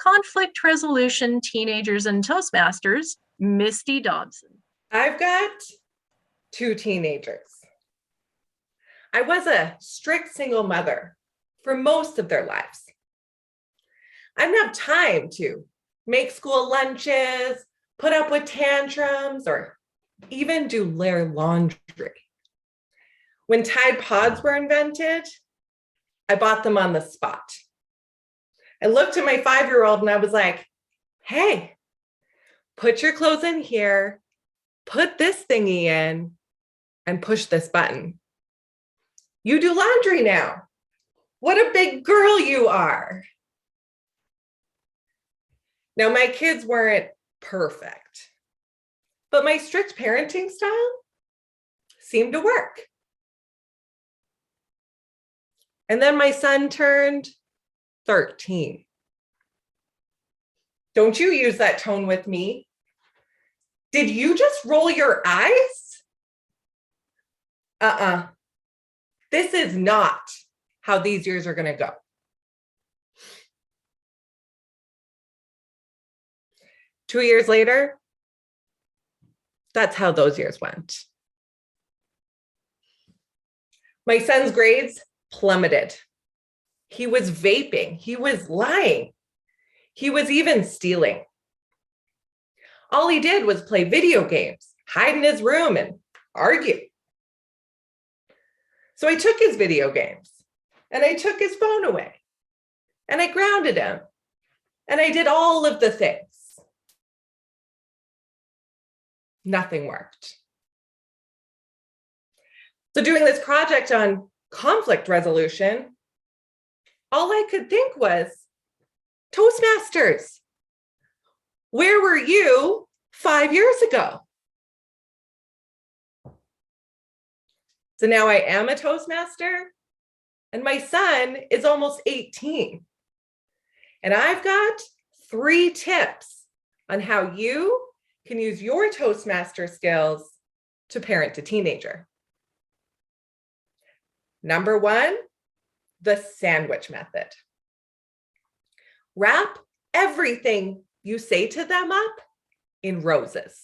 conflict resolution teenagers and Toastmasters, Misty Dobson. I've got two teenagers. I was a strict single mother for most of their lives. I didn't have time to make school lunches, put up with tantrums, or even do their laundry. When Tide Pods were invented, I bought them on the spot. I looked at my 5-year-old and I was like, hey, put your clothes in here, put this thingy in, and push this button. You do laundry now. What a big girl you are. Now, my kids weren't perfect, but my strict parenting style seemed to work. And then my son turned 13. Don't you use that tone with me. Did you just roll your eyes? This is not how these years are going to go. Two years later, that's how those years went. My son's grades plummeted. He was vaping. He was lying. He was even stealing. All he did was play video games, hide in his room, and argue. So I took his video games, and I took his phone away, and I grounded him, and I did all of the things. Nothing worked. So doing this project on conflict resolution, all I could think was, Toastmasters, where were you 5 years ago? So now I am a Toastmaster, and my son is almost 18. And I've got 3 tips on how you can use your Toastmaster skills to parent a teenager. Number 1, the sandwich method. Wrap everything you say to them up in roses.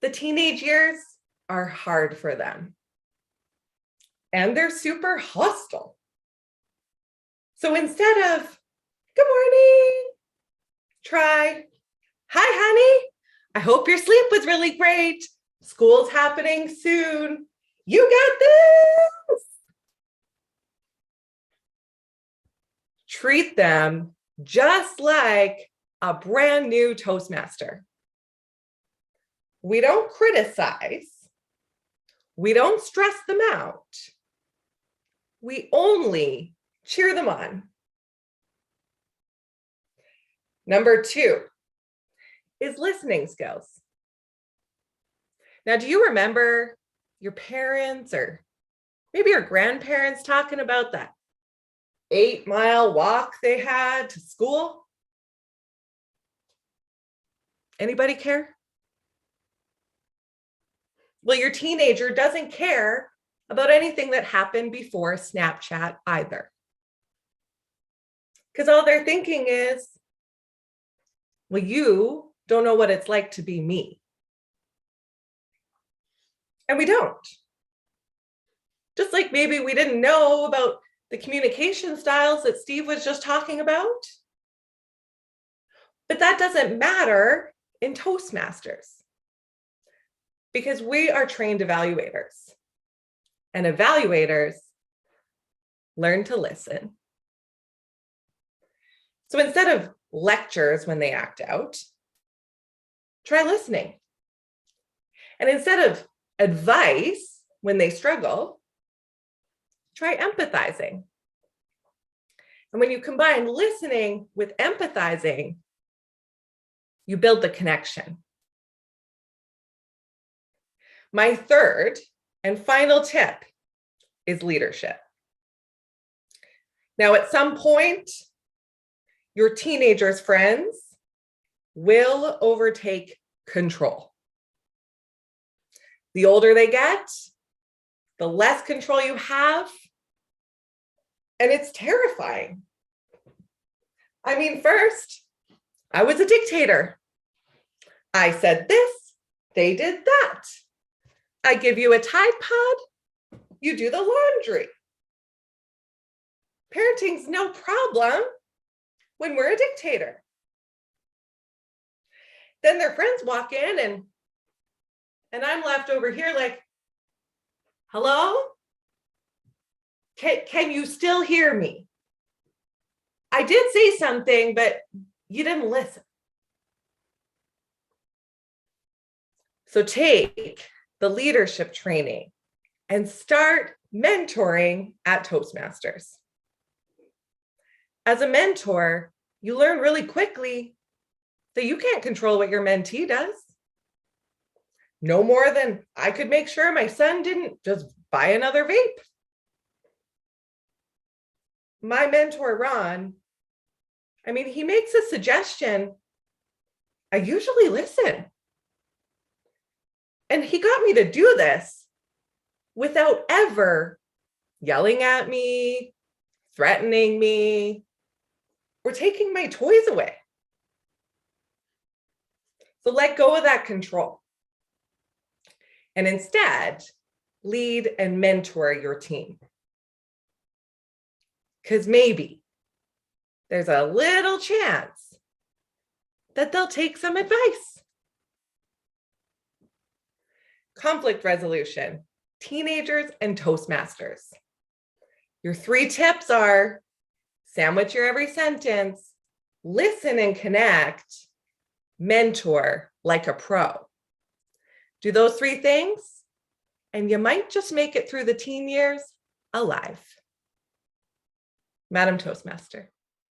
The teenage years are hard for them, and they're super hostile. So instead of, good morning, try, hi, honey, I hope your sleep was really great. School's happening soon. You got this. Treat them just like a brand new Toastmaster. We don't criticize. We don't stress them out. We only cheer them on. Number 2 is listening skills. Now, do you remember your parents or maybe your grandparents talking about that 8-mile walk they had to school? Anybody care? Well, your teenager doesn't care about anything that happened before Snapchat either. Because all they're thinking is, well, you don't know what it's like to be me. And we don't. Just like maybe we didn't know about the communication styles that Steve was just talking about. But that doesn't matter in Toastmasters, because we are trained evaluators, and evaluators learn to listen. So instead of lectures when they act out, try listening. And instead of advice when they struggle, try empathizing. And when you combine listening with empathizing, you build the connection. My third and final tip is leadership. Now, at some point, your teenager's friends will overtake control. The older they get, the less control you have, and it's terrifying. I mean, first, I was a dictator. I said this, they did that. I give you a Tide Pod, you do the laundry. Parenting's no problem when we're a dictator. Then their friends walk in and I'm left over here like, hello? Can you still hear me? I did say something, but you didn't listen. So take the leadership training and start mentoring at Toastmasters. As a mentor, you learn really quickly that you can't control what your mentee does. No more than I could make sure my son didn't just buy another vape. My mentor, Ron, he makes a suggestion. I usually listen. And he got me to do this without ever yelling at me, threatening me, or taking my toys away. So let go of that control. And instead, lead and mentor your team. Because maybe there's a little chance that they'll take some advice. Conflict resolution, teenagers and Toastmasters. Your 3 tips are sandwich your every sentence, listen and connect, mentor like a pro. Do those 3 things, and you might just make it through the teen years alive. Madam Toastmaster.